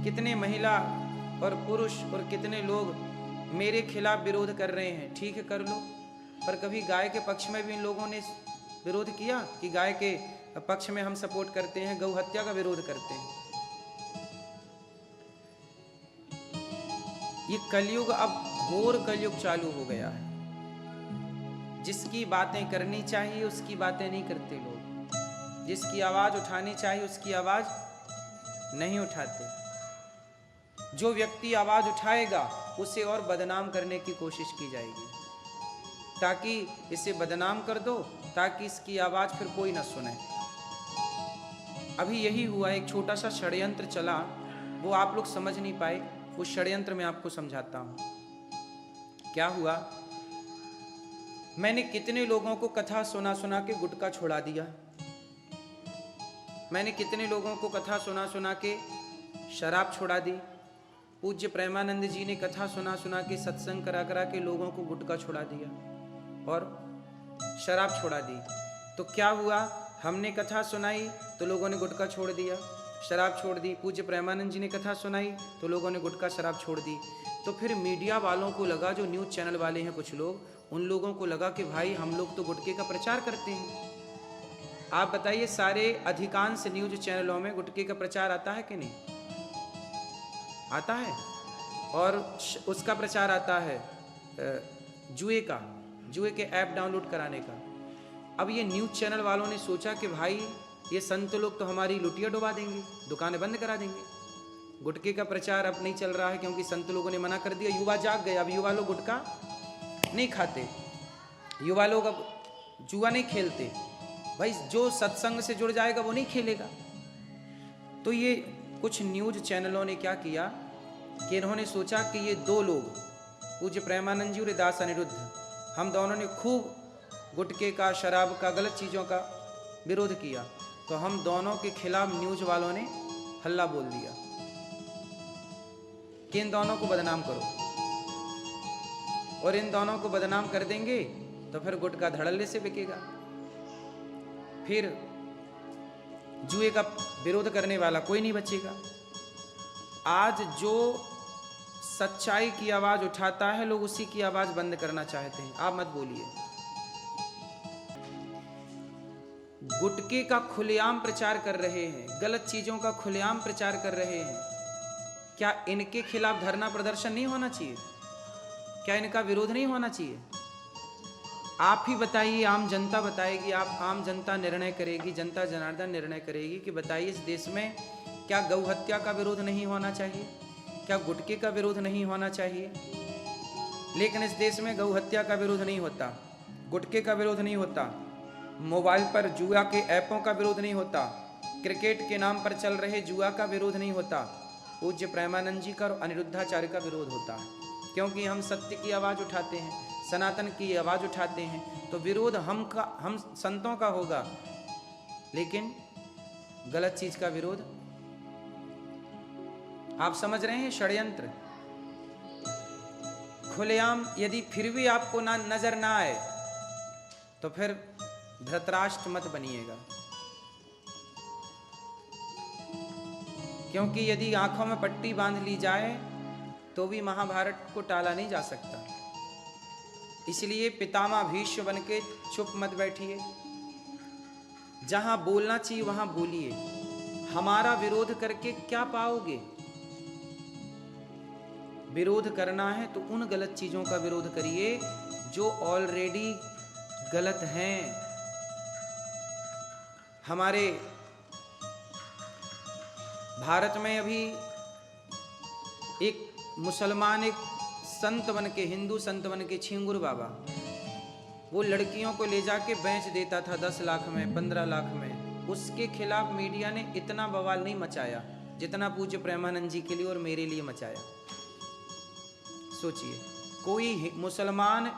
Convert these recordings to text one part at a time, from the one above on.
कितने महिला और पुरुष और कितने लोग मेरे खिलाफ विरोध कर रहे हैं, ठीक है कर लो, पर कभी गाय के पक्ष में भी इन लोगों ने विरोध किया कि गाय के पक्ष में हम सपोर्ट करते हैं, गौ हत्या का विरोध करते हैं। ये कलयुग अब घोर कलयुग चालू हो गया है। जिसकी बातें करनी चाहिए उसकी बातें नहीं करते लोग, जिसकी आवाज उठानी चाहिए उसकी आवाज नहीं उठाते। जो व्यक्ति आवाज उठाएगा उसे और बदनाम करने की कोशिश की जाएगी, ताकि इसे बदनाम कर दो, ताकि इसकी आवाज फिर कोई ना सुने। अभी यही हुआ, एक छोटा सा षड्यंत्र चला, वो आप लोग समझ नहीं पाए, उस षड्यंत्र में आपको समझाता हूं। क्या हुआ, मैंने कितने लोगों को कथा सुना सुना के गुटखा छोड़ा दिया, मैंने कितने लोगों को कथा सुना सुना के शराब छोड़ा दी। पूज्य प्रेमानंद जी ने कथा सुना सुना के सत्संग करा करा के लोगों को गुटखा छोड़ा दिया और शराब छोड़ा दी। तो क्या हुआ, हमने कथा सुनाई तो लोगों ने गुटखा छोड़ दिया, शराब छोड़ दी। पूज्य प्रेमानंद जी ने कथा सुनाई तो लोगों ने गुटखा शराब छोड़ दी। तो फिर मीडिया वालों को लगा, जो न्यूज़ चैनल वाले हैं कुछ लोग, उन लोगों को लगा कि भाई हम लोग तो गुटखे का प्रचार करते हैं। आप बताइए, सारे अधिकांश न्यूज़ चैनलों में गुटखे का प्रचार आता है कि नहीं आता है? और उसका प्रचार आता है जुए का, जुए के ऐप डाउनलोड कराने का। अब ये न्यूज़ चैनल वालों ने सोचा कि भाई ये संत लोग तो हमारी लुटिया डुबा देंगे, दुकानें बंद करा देंगे। गुटखे का प्रचार अब नहीं चल रहा है क्योंकि संत लोगों ने मना कर दिया। युवा जाग गए, अब युवा लोग गुटखा नहीं खाते, युवा लोग अब जुआ नहीं खेलते। भाई जो सत्संग से जुड़ जाएगा वो नहीं खेलेगा। तो ये कुछ न्यूज़ चैनलों ने क्या किया कि इन्होंने सोचा कि ये दो लोग, पूज्य प्रेमानंद जी और दास अनिरुद्ध, हम दोनों ने खूब गुटखे का, शराब का, गलत चीज़ों का विरोध किया, तो हम दोनों के खिलाफ न्यूज़ वालों ने हल्ला बोल दिया कि इन दोनों को बदनाम करो, और इन दोनों को बदनाम कर देंगे तो फिर गुटखा धड़ल्ले से बिकेगा, फिर जुए का विरोध करने वाला कोई नहीं बचेगा। आज जो सच्चाई की आवाज उठाता है, लोग उसी की आवाज बंद करना चाहते हैं। आप मत बोलिए। गुटखे का खुलेआम प्रचार कर रहे हैं, गलत चीजों का खुलेआम प्रचार कर रहे हैं, क्या इनके खिलाफ धरना प्रदर्शन नहीं होना चाहिए? क्या इनका विरोध नहीं होना चाहिए? आप ही बताइए, आम जनता बताएगी, आप आम जनता निर्णय करेगी, जनता जनार्दन निर्णय करेगी कि बताइए इस देश में क्या गौ हत्या का विरोध नहीं होना चाहिए? क्या गुटखे का विरोध नहीं होना चाहिए? लेकिन इस देश में गौ हत्या का विरोध नहीं होता, गुटखे का विरोध नहीं होता, मोबाइल पर जुआ के ऐपों का विरोध नहीं होता, क्रिकेट के नाम पर चल रहे जुआ का विरोध नहीं होता, पूज्य प्रेमानंद जी का और अनिरुद्धाचार्य का विरोध होता है। क्योंकि हम सत्य की आवाज़ उठाते हैं, सनातन की आवाज़ उठाते हैं, तो विरोध हम संतों का होगा, लेकिन गलत चीज का विरोध। आप समझ रहे हैं षड्यंत्र खुलेआम। यदि फिर भी आपको नजर ना आए तो फिर धृतराष्ट्र मत बनिएगा, क्योंकि यदि आंखों में पट्टी बांध ली जाए तो भी महाभारत को टाला नहीं जा सकता। इसलिए पितामह भीष्म बन के चुप मत बैठिए, जहां बोलना चाहिए वहां बोलिए। हमारा विरोध करके क्या पाओगे? विरोध करना है तो उन गलत चीजों का विरोध करिए जो ऑलरेडी गलत हैं। हमारे भारत में अभी एक मुसलमान, एक संत बन के, हिंदू संत बन के, छिंगुर बाबा, वो लड़कियों को ले जाके बेच देता था 10 लाख में, 15 लाख में। उसके खिलाफ मीडिया ने इतना बवाल नहीं मचाया जितना पूज्य प्रेमानंद जी के लिए और मेरे लिए मचाया। सोचिए, कोई मुसलमान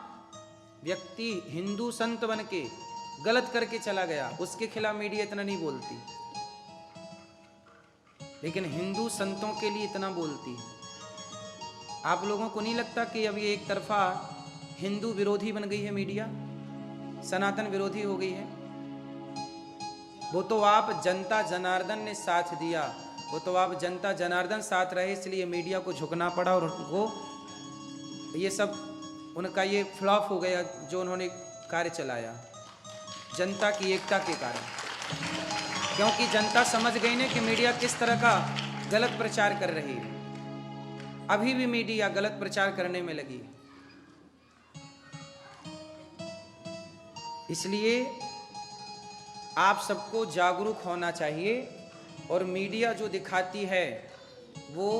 व्यक्ति हिंदू संत बन के गलत करके चला गया, उसके खिलाफ मीडिया इतना नहीं बोलती, लेकिन हिंदू संतों के लिए इतना बोलती है। आप लोगों को नहीं लगता कि अब ये एक तरफा हिंदू विरोधी बन गई है मीडिया, सनातन विरोधी हो गई है? वो तो आप जनता जनार्दन ने साथ दिया, वो तो आप जनता जनार्दन साथ रहे इसलिए मीडिया को झुकना पड़ा और उनको ये सब उनका ये फ्लॉप हो गया जो उन्होंने कार्य चलाया जनता की एकता के कारण। क्योंकि जनता समझ गई ना कि मीडिया किस तरह का गलत प्रचार कर रही है। अभी भी मीडिया गलत प्रचार करने में लगी। इसलिए आप सबको जागरूक होना चाहिए और मीडिया जो दिखाती है वो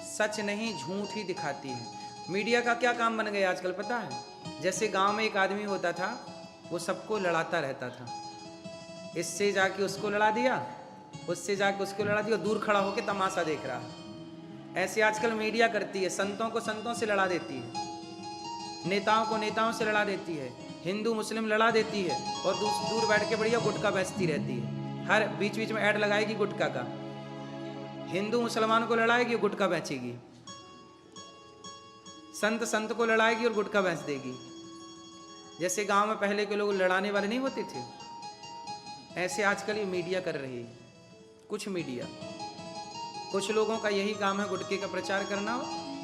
सच नहीं झूठ ही दिखाती है। मीडिया का क्या काम बन गया आजकल पता है? जैसे गांव में एक आदमी होता था, वो सबको लड़ाता रहता था। इससे जाके उसको लड़ा दिया, उससे जाके उसको लड़ा दिया, दूर खड़ा होकर तमाशा देख रहा है। ऐसे आजकल मीडिया करती है, संतों को संतों से लड़ा देती है, नेताओं को नेताओं से लड़ा देती है, हिंदू मुस्लिम लड़ा देती है और दूर बैठ के बढ़िया गुटखा बेचती रहती है। हर बीच बीच में ऐड लगाएगी गुटखा का, हिंदू मुसलमान को लड़ाएगी और गुटखा बेचेगी, संत संत को लड़ाएगी और गुटखा बेच देगी। जैसे गांव में पहले के लोग लड़ाने वाले नहीं होते थे, ऐसे आजकल ये मीडिया कर रही है। कुछ मीडिया, कुछ लोगों का यही काम है गुटखे का प्रचार करना,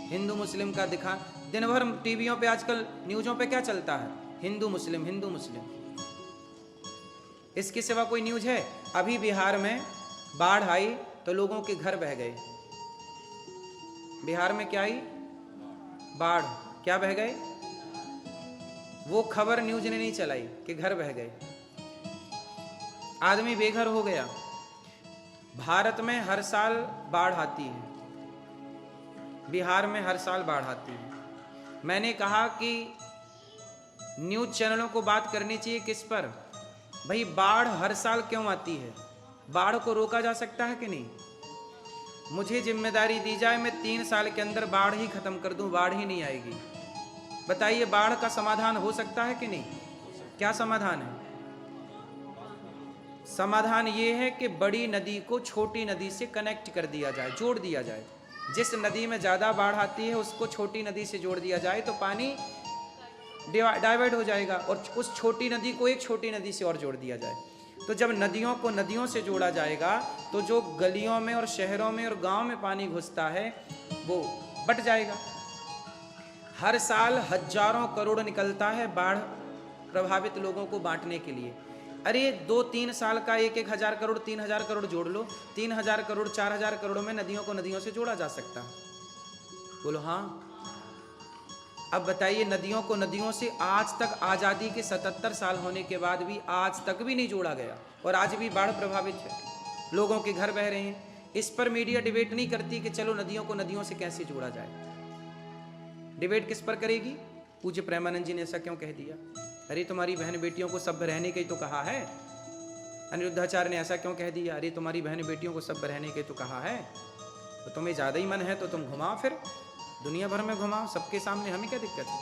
हिंदू मुस्लिम का दिखा। दिन भर टीवियों पे आजकल न्यूज़ों पे क्या चलता है? हिंदू मुस्लिम हिंदू मुस्लिम। इसके सिवा कोई न्यूज़ है? अभी बिहार में बाढ़ आई तो लोगों के घर बह गए। बिहार में क्या आई? बाढ़। क्या बह गए? वो खबर न्यूज़ ने नहीं चलाई कि घर बह गए, आदमी बेघर हो गया। भारत में हर साल बाढ़ आती है, बिहार में हर साल बाढ़ आती है। मैंने कहा कि न्यूज़ चैनलों को बात करनी चाहिए किस पर? भाई बाढ़ हर साल क्यों आती है? बाढ़ को रोका जा सकता है कि नहीं? मुझे जिम्मेदारी दी जाए, मैं 3 साल के अंदर बाढ़ ही खत्म कर दूं, बाढ़ ही नहीं आएगी। बताइए बाढ़ का समाधान हो सकता है कि नहीं? क्या समाधान है? समाधान ये है कि बड़ी नदी को छोटी नदी से कनेक्ट कर दिया जाए, जोड़ दिया जाए। जिस नदी में ज़्यादा बाढ़ आती है उसको छोटी नदी से जोड़ दिया जाए तो पानी डाइवर्ट हो जाएगा, और उस छोटी नदी को एक छोटी नदी से और जोड़ दिया जाए। तो जब नदियों को नदियों से जोड़ा जाएगा तो जो गलियों में और शहरों में और गांव में पानी घुसता है वो बट जाएगा। हर साल हजारों करोड़ निकलता है बाढ़ प्रभावित लोगों को बांटने के लिए। अरे 2-3 साल का 1-1 हजार करोड़ 3,000 करोड़ जोड़ लो, 3,000 करोड़ 4,000 करोड़ में नदियों को नदियों से जोड़ा जा सकता है। बोलो हाँ। अब बताइए नदियों को नदियों से आज तक आज़ादी के 77 साल होने के बाद भी आज तक भी नहीं जोड़ा गया और आज भी बाढ़ प्रभावित है, लोगों के घर बह रहे हैं। इस पर मीडिया डिबेट नहीं करती कि चलो नदियों को नदियों से कैसे जोड़ा जाए। डिबेट किस पर करेगी? पूज्य प्रेमानंद जी ने ऐसा क्यों कह दिया? अरे तुम्हारी बहन बेटियों को सभ्य रहने के तो कहा है। अनिरुद्धाचार्य ने ऐसा क्यों कह दिया? अरे तुम्हारी बहन बेटियों को सभ्य रहने के तो कहा है, तो तुम्हें ज़्यादा ही मन है तो तुम घुमाओ, फिर दुनिया भर में घुमाओ सबके सामने, हमें क्या दिक्कत है?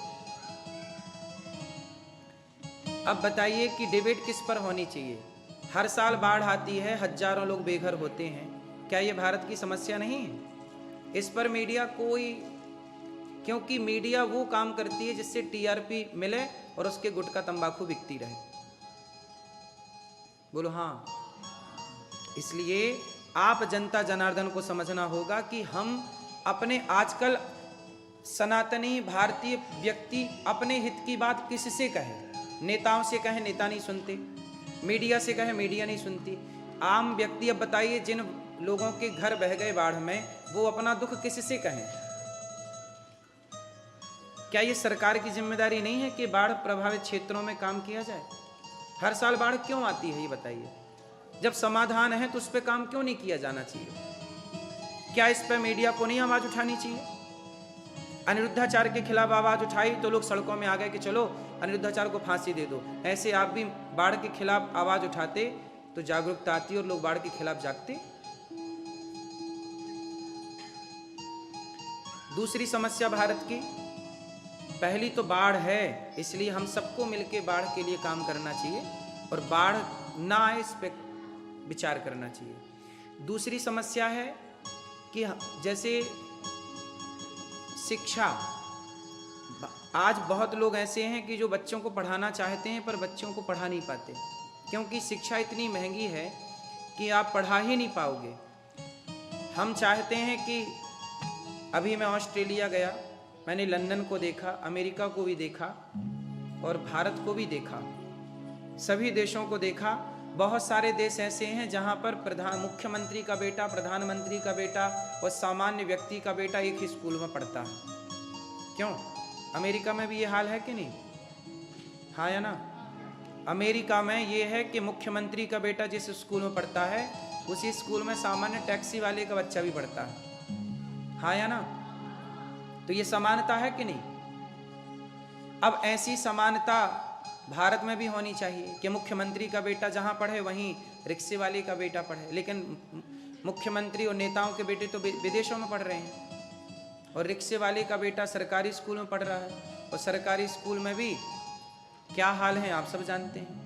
अब बताइए कि डिबेट किस पर होनी चाहिए? हर साल बाढ़ आती है, हजारों लोग बेघर होते हैं, क्या ये भारत की समस्या नहीं है? इस पर मीडिया कोई, क्योंकि मीडिया वो काम करती है जिससे टीआरपी मिले और उसके गुटखा तंबाकू बिकती रहे। बोलो हाँ। इसलिए आप जनता जनार्दन को समझना होगा कि हम अपने, आजकल सनातनी भारतीय व्यक्ति अपने हित की बात किससे कहे? नेताओं से कहे, नेता नहीं सुनते, मीडिया से कहे, मीडिया नहीं सुनती। आम व्यक्ति, अब बताइए जिन लोगों के घर बह गए बाढ़ में, वो अपना दुख किससे कहें? क्या ये सरकार की जिम्मेदारी नहीं है कि बाढ़ प्रभावित क्षेत्रों में काम किया जाए? हर साल बाढ़ क्यों आती है ये बताइए? जब समाधान है तो उस पर काम क्यों नहीं किया जाना चाहिए? क्या इस पर मीडिया को नहीं आवाज उठानी चाहिए? अनिरुद्धाचार्य के खिलाफ आवाज उठाई तो लोग सड़कों में आ गए कि चलो अनिरुद्धाचार्य को फांसी दे दो। ऐसे आप भी बाढ़ के खिलाफ आवाज उठाते तो जागरूकता आती और लोग बाढ़ के खिलाफ जागते। दूसरी समस्या भारत की, पहली तो बाढ़ है, इसलिए हम सबको मिलकर बाढ़ के लिए काम करना चाहिए और बाढ़ ना आए इस पे विचार करना चाहिए। दूसरी समस्या है कि जैसे शिक्षा, आज बहुत लोग ऐसे हैं कि जो बच्चों को पढ़ाना चाहते हैं पर बच्चों को पढ़ा नहीं पाते, क्योंकि शिक्षा इतनी महंगी है कि आप पढ़ा ही नहीं पाओगे। हम चाहते हैं कि अभी मैं ऑस्ट्रेलिया गया, मैंने लंदन को देखा, अमेरिका को भी देखा और भारत को भी देखा, सभी देशों को देखा। बहुत सारे देश ऐसे हैं जहां पर मुख्यमंत्री का बेटा, प्रधानमंत्री का बेटा और सामान्य व्यक्ति का बेटा एक ही स्कूल में पढ़ता है। क्यों? अमेरिका में भी ये हाल है कि नहीं? हाँ या ना? अमेरिका में ये है कि मुख्यमंत्री का बेटा जिस स्कूल में पढ़ता है उसी स्कूल में सामान्य टैक्सी वाले का बच्चा भी पढ़ता है। हाँ या ना? तो ये समानता है कि नहीं? अब ऐसी समानता भारत में भी होनी चाहिए कि मुख्यमंत्री का बेटा जहां पढ़े वहीं रिक्शे वाले का बेटा पढ़े। लेकिन मुख्यमंत्री और नेताओं के बेटे तो विदेशों में पढ़ रहे हैं और रिक्शे वाले का बेटा सरकारी स्कूल में पढ़ रहा है, और सरकारी स्कूल में भी क्या हाल है आप सब जानते हैं।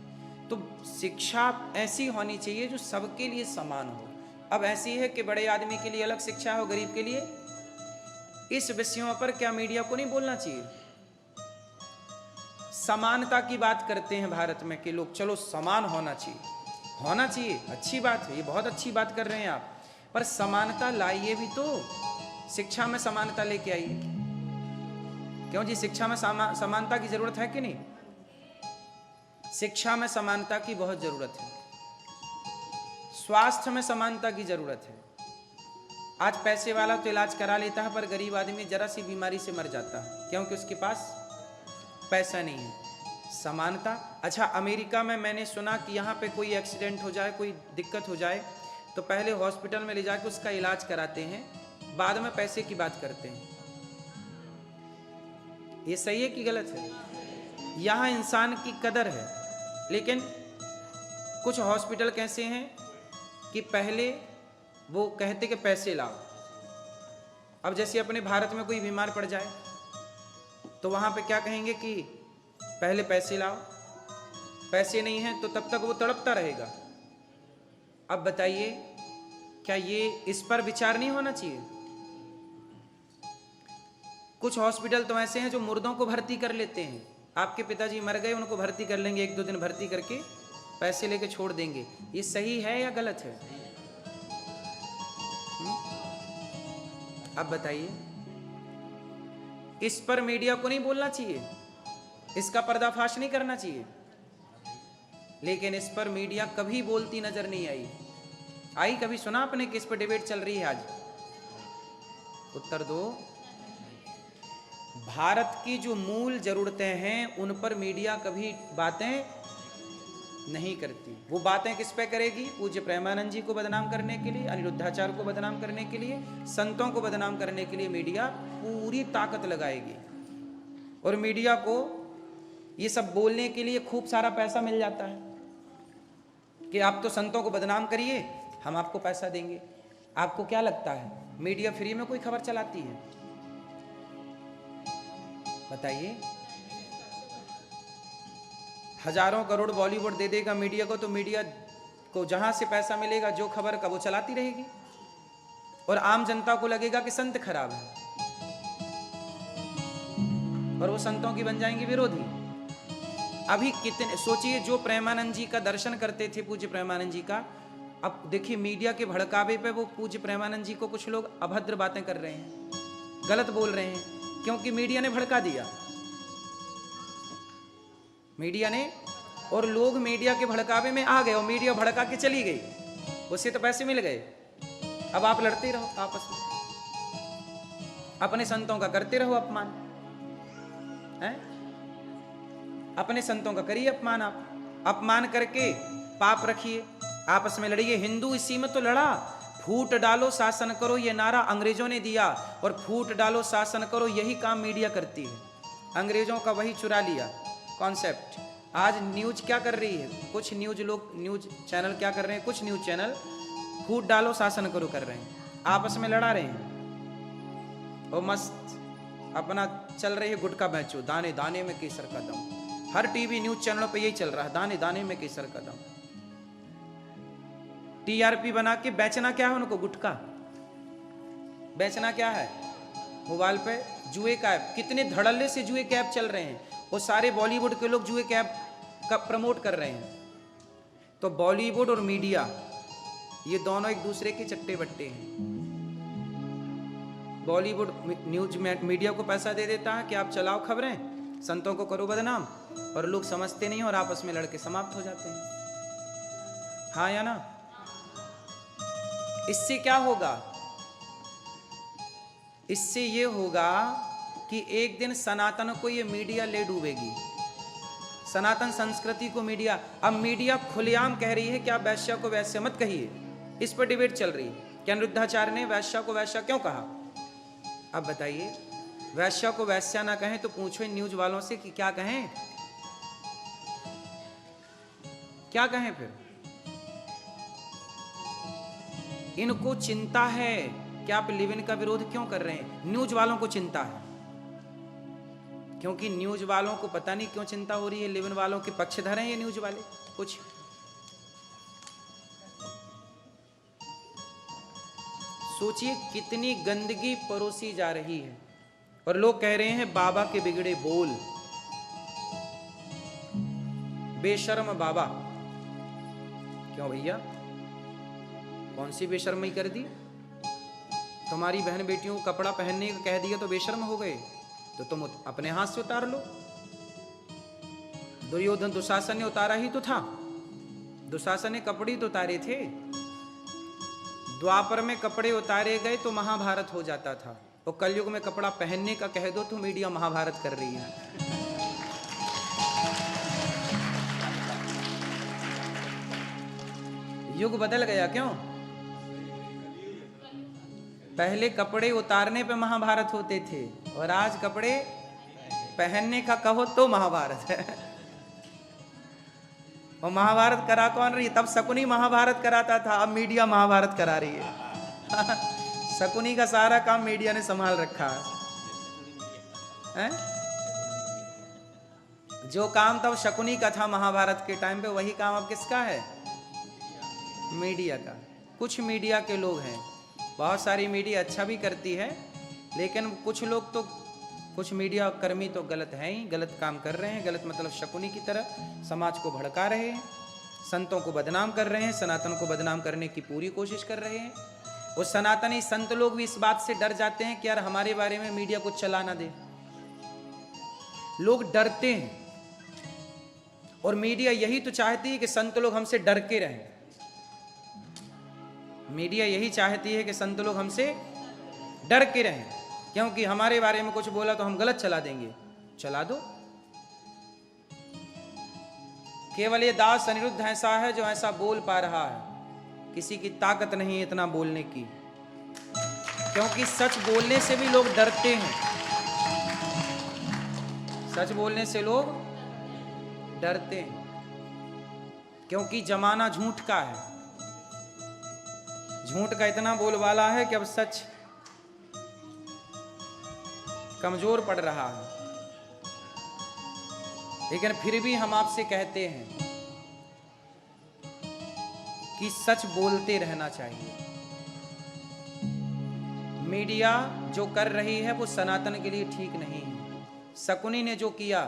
तो शिक्षा ऐसी होनी चाहिए जो सबके लिए समान हो। अब ऐसी है कि बड़े आदमी के लिए अलग शिक्षा हो, गरीब के लिए। इस विषयों पर क्या मीडिया को नहीं बोलना चाहिए? समानता की बात करते हैं भारत में कि लोग चलो समान होना चाहिए, होना चाहिए, अच्छी बात है, ये बहुत अच्छी बात कर रहे हैं आप, पर समानता लाइए भी तो, शिक्षा में समानता लेके आइए। क्यों जी? शिक्षा में समानता की जरूरत है कि नहीं? शिक्षा में समानता की बहुत जरूरत है, स्वास्थ्य में समानता की जरूरत है। आज पैसे वाला तो इलाज करा लेता है पर गरीब आदमी जरा सी बीमारी से मर जाता है क्योंकि उसके पास पैसा नहीं है। समानता। अच्छा, अमेरिका में मैंने सुना कि यहाँ पे कोई एक्सीडेंट हो जाए, कोई दिक्कत हो जाए तो पहले हॉस्पिटल में ले जाके उसका इलाज कराते हैं, बाद में पैसे की बात करते हैं। ये सही है कि गलत है? यहाँ इंसान की कदर है, लेकिन कुछ हॉस्पिटल कैसे हैं कि पहले वो कहते कि पैसे लाओ। अब जैसे अपने भारत में कोई बीमार पड़ जाए तो वहाँ पे क्या कहेंगे कि पहले पैसे लाओ, पैसे नहीं हैं तो तब तक वो तड़पता रहेगा। अब बताइए, क्या ये इस पर विचार नहीं होना चाहिए? कुछ हॉस्पिटल तो ऐसे हैं जो मुर्दों को भर्ती कर लेते हैं। आपके पिताजी मर गए, उनको भर्ती कर लेंगे, 1-2 दिन भर्ती करके पैसे लेके छोड़ देंगे। ये सही है या गलत है? अब बताइए, इस पर मीडिया को नहीं बोलना चाहिए, इसका पर्दाफाश नहीं करना चाहिए, लेकिन इस पर मीडिया कभी बोलती नजर नहीं आई। कभी सुना आपने कि इस पर डिबेट चल रही है आज? उत्तर दो। भारत की जो मूल जरूरतें हैं उन पर मीडिया कभी बातें नहीं करती। वो बातें किस पे करेगी? पूज्य प्रेमानंद जी को बदनाम करने के लिए, अनिरुद्धाचार्य को बदनाम करने के लिए, संतों को बदनाम करने के लिए मीडिया पूरी ताकत लगाएगी। और मीडिया को ये सब बोलने के लिए खूब सारा पैसा मिल जाता है कि आप तो संतों को बदनाम करिए, हम आपको पैसा देंगे। आपको क्या लगता है मीडिया फ्री में कोई खबर चलाती है? बताइए। हजारों करोड़ बॉलीवुड दे देगा मीडिया को, तो मीडिया को जहां से पैसा मिलेगा जो खबर का वो चलाती रहेगी, और आम जनता को लगेगा कि संत खराब है और वो संतों की बन जाएंगे विरोधी। अभी कितने सोचिए, जो प्रेमानंद जी का दर्शन करते थे, पूज्य प्रेमानंद जी का, अब देखिए मीडिया के भड़कावे पे वो पूज्य प्रेमानंद जी को कुछ लोग अभद्र बातें कर रहे हैं, गलत बोल रहे हैं, क्योंकि मीडिया ने भड़का दिया। मीडिया ने, और लोग मीडिया के भड़कावे में आ गए और मीडिया भड़का के चली गई, उससे तो पैसे मिल गए। अब आप लड़ते रहो आपस में, अपने संतों का करते रहो अपमान, हैं? अपने संतों का करिए अपमान। आप अपमान करके पाप रखिए, आपस में लड़िए। हिंदू इसी में तो लड़ा, फूट डालो शासन करो, ये नारा अंग्रेजों ने दिया, और फूट डालो शासन करो यही काम मीडिया करती है। अंग्रेजों का वही चुरा लिया कॉन्सेप्ट। आज न्यूज क्या कर रही है? कुछ न्यूज चैनल क्या कर रहे हैं? कुछ न्यूज चैनल फूट डालो शासन करो कर रहे हैं, आपस में लड़ा रहे हैं, और मस्त अपना चल रही है गुटखा बेचो, दाने दाने में केसर का दम। हर टीवी न्यूज चैनलों पे यही चल रहा है, दाने दाने में केसर का दम। टीआरपी बना के बेचना क्या है उनको? गुटखा बेचना क्या है? मोबाइल पे जुए का ऐप, कितने धड़ल्ले से जुए के ऐप चल रहे हैं, और सारे बॉलीवुड के लोग जुए के ऐप का प्रमोट कर रहे हैं। तो बॉलीवुड और मीडिया ये दोनों एक दूसरे के चट्टे बट्टे हैं। बॉलीवुड न्यूज मीडिया को पैसा दे देता है कि आप चलाओ खबरें, संतों को करो बदनाम, और लोग समझते नहीं और आपस में लड़के समाप्त हो जाते हैं। हाँ या ना? इससे क्या होगा? इससे ये होगा कि एक दिन सनातन को ये मीडिया ले डूबेगी, सनातन संस्कृति को मीडिया। अब मीडिया खुलेआम कह रही है कि आप वैश्या को वैश्य मत कहिए, इस पर डिबेट चल रही है कि अनिरुद्धाचार्य ने वैश्या को वैश्या क्यों कहा। अब बताइए, वैश्या को वैश्या ना कहें तो पूछो इन न्यूज वालों से कि क्या कहें, क्या कहें फिर? इनको चिंता है कि आप लिव इन का विरोध क्यों कर रहे हैं। न्यूज वालों को चिंता है, क्योंकि न्यूज वालों को पता नहीं क्यों चिंता हो रही है। लिव इन वालों के पक्षधर हैं ये न्यूज वाले कुछ। सोचिए कितनी गंदगी परोसी जा रही है, और लोग कह रहे हैं बाबा के बिगड़े बोल, बेशर्म बाबा। क्यों भैया, कौन सी बेशर्मी कर दी? तुम्हारी बहन बेटियों को कपड़ा पहनने का कह दिया तो बेशर्म हो गए, तो तुम अपने हाथ से उतार लो। दुर्योधन दुशासन ने उतारा ही तो था, दुशासन ने कपड़े तो उतारे थे। द्वापर में कपड़े उतारे गए तो महाभारत हो जाता था, और कलयुग में कपड़ा पहनने का कह दो तो मीडिया महाभारत कर रही है। युग बदल गया क्यों? पहले कपड़े उतारने पे महाभारत होते थे, और आज कपड़े पहनने का कहो तो महाभारत है। और महाभारत करा कौन रही? तब शकुनी महाभारत कराता था, अब मीडिया महाभारत करा रही है। शकुनी का सारा काम मीडिया ने संभाल रखा है। जो काम तब शकुनी का था महाभारत के टाइम पे, वही काम अब किसका है? मीडिया का। कुछ मीडिया के लोग हैं, बहुत सारी मीडिया अच्छा भी करती है, लेकिन कुछ लोग तो, कुछ मीडिया कर्मी तो गलत हैं ही, गलत काम कर रहे हैं। गलत मतलब शकुनी की तरह समाज को भड़का रहे हैं, संतों को बदनाम कर रहे हैं, सनातन को बदनाम करने की पूरी कोशिश कर रहे हैं। वो सनातनी संत लोग भी इस बात से डर जाते हैं कि यार हमारे बारे में मीडिया कुछ चला ना दे। लोग डरते हैं, और मीडिया यही तो चाहती है कि संत लोग हमसे डर के रहें। मीडिया यही चाहती है कि संत लोग हमसे डर के रहें, क्योंकि हमारे बारे में कुछ बोला तो हम गलत चला देंगे। चला दो, केवल ये दास अनिरुद्ध ऐसा है जो ऐसा बोल पा रहा है, किसी की ताकत नहीं है इतना बोलने की, क्योंकि सच बोलने से भी लोग डरते हैं। सच बोलने से लोग डरते हैं, क्योंकि जमाना झूठ का है। झूठ का इतना बोलबाला है कि अब सच कमजोर पड़ रहा है। लेकिन फिर भी हम आपसे कहते हैं कि सच बोलते रहना चाहिए। मीडिया जो कर रही है वो सनातन के लिए ठीक नहीं है। शकुनी ने जो किया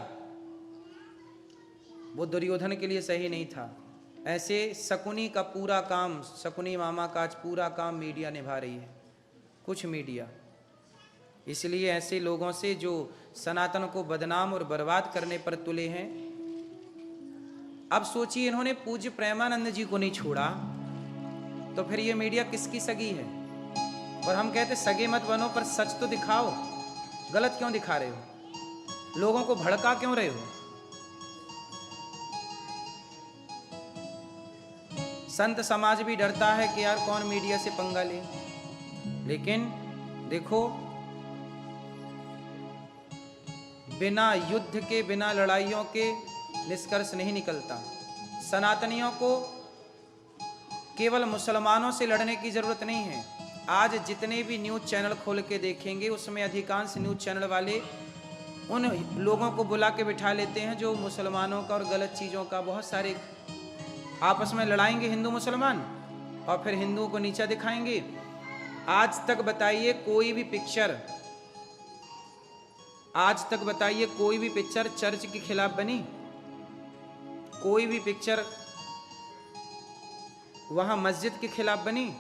वो दुर्योधन के लिए सही नहीं था। ऐसे शकुनी का पूरा काम, शकुनी मामा का आज पूरा काम मीडिया निभा रही है, कुछ मीडिया। इसलिए ऐसे लोगों से जो सनातन को बदनाम और बर्बाद करने पर तुले हैं, अब सोचिए इन्होंने पूज्य प्रेमानंद जी को नहीं छोड़ा तो फिर ये मीडिया किसकी सगी है? और हम कहते सगे मत बनो, पर सच तो दिखाओ। गलत क्यों दिखा रहे हो? लोगों को भड़का क्यों रहे हो? संत समाज भी डरता है कि यार कौन मीडिया से पंगा ले। लेकिन देखो, बिना युद्ध के, बिना लड़ाइयों के निष्कर्ष नहीं निकलता। सनातनियों को केवल मुसलमानों से लड़ने की जरूरत नहीं है। आज जितने भी न्यूज चैनल खोल के देखेंगे उसमें अधिकांश न्यूज चैनल वाले उन लोगों को बुला के बिठा लेते हैं जो मुसलमानों का और गलत चीज़ों का बहुत सारे आपस में लड़ाएंगे, हिंदू मुसलमान, और फिर हिंदुओं को नीचा दिखाएंगे। आज तक बताइए कोई भी पिक्चर, आज तक बताइए कोई भी पिक्चर चर्च के खिलाफ बनी? कोई भी पिक्चर वहां मस्जिद के खिलाफ बनी?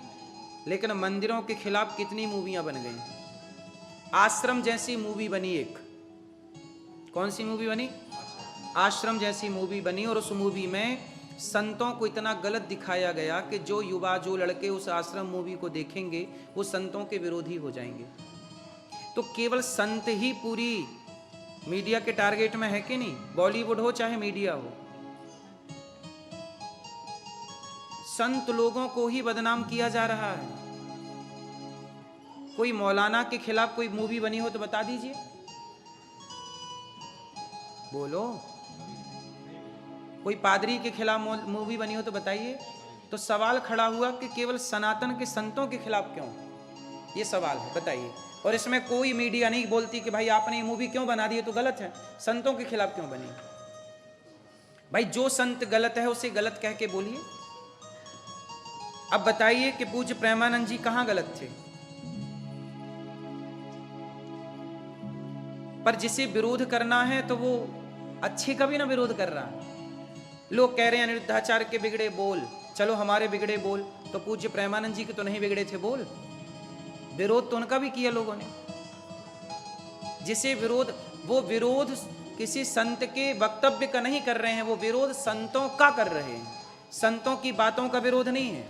लेकिन मंदिरों के खिलाफ कितनी मूवियां बन गई। आश्रम जैसी मूवी बनी एक। कौन सी मूवी बनी? आश्रम जैसी मूवी बनी, और उस मूवी में संतों को इतना गलत दिखाया गया कि जो युवा, जो लड़के उस आश्रम मूवी को देखेंगे वो संतों के विरोधी हो जाएंगे। तो केवल संत ही पूरी मीडिया के टारगेट में है कि नहीं? बॉलीवुड हो चाहे मीडिया हो, संत लोगों को ही बदनाम किया जा रहा है। कोई मौलाना के खिलाफ कोई मूवी बनी हो तो बता दीजिए, बोलो। कोई पादरी के खिलाफ मूवी बनी हो तो बताइए। तो सवाल खड़ा हुआ कि केवल सनातन के संतों के खिलाफ क्यों? ये सवाल है, बताइए। और इसमें कोई मीडिया नहीं बोलती कि भाई आपने ये मूवी क्यों बना दी, तो गलत है, संतों के खिलाफ क्यों बनी? भाई जो संत गलत है उसे गलत कह के बोलिए। अब बताइए कि पूज्य प्रेमानंद जी कहां गलत थे? पर जिसे विरोध करना है तो वो अच्छे का भी ना विरोध कर रहा है। लोग कह रहे हैं अनिरुद्धाचार्य के बिगड़े बोल, चलो हमारे बिगड़े बोल, तो पूज्य प्रेमानंद जी के तो नहीं बिगड़े थे बोल, विरोध तो उनका भी किया लोगों ने। जिसे विरोध, वो विरोध किसी संत के वक्तव्य का नहीं कर रहे हैं, वो विरोध संतों का कर रहे हैं, संतों की बातों का विरोध नहीं है।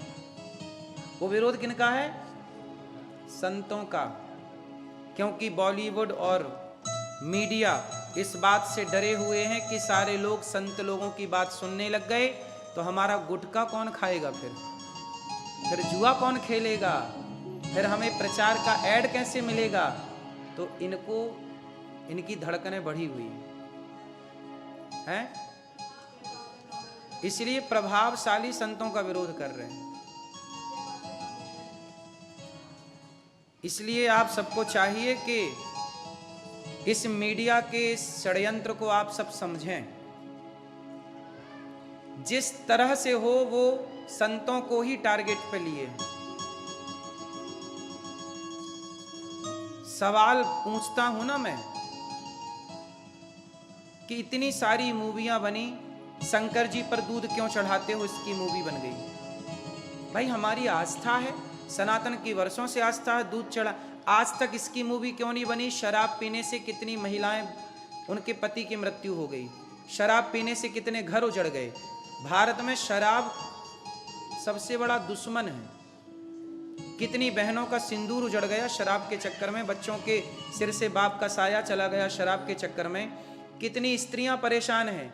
वो विरोध किनका है? संतों का। क्योंकि बॉलीवुड और मीडिया इस बात से डरे हुए हैं कि सारे लोग संत लोगों की बात सुनने लग गए तो हमारा गुटखा कौन खाएगा, फिर जुआ कौन खेलेगा, फिर हमें प्रचार का ऐड कैसे मिलेगा। तो इनको, इनकी धड़कनें बढ़ी हुई हैं, इसलिए प्रभावशाली संतों का विरोध कर रहे हैं। इसलिए आप सबको चाहिए कि इस मीडिया के षड्यंत्र को आप सब समझें। जिस तरह से हो वो संतों को ही टारगेट पे लिए। सवाल पूछता हूं ना मैं कि इतनी सारी मूवियां बनी, शंकर जी पर दूध क्यों चढ़ाते हो, इसकी मूवी बन गई। भाई हमारी आस्था है, सनातन की वर्षों से आस्था है, दूध चढ़ा, आज तक इसकी मूवी क्यों नहीं बनी? शराब पीने से कितनी महिलाएं, उनके पति की मृत्यु हो गई, शराब पीने से कितने घर उजड़ गए। भारत में शराब सबसे बड़ा दुश्मन है। कितनी बहनों का सिंदूर उजड़ गया शराब के चक्कर में, बच्चों के सिर से बाप का साया चला गया शराब के चक्कर में। कितनी स्त्रियां परेशान हैं,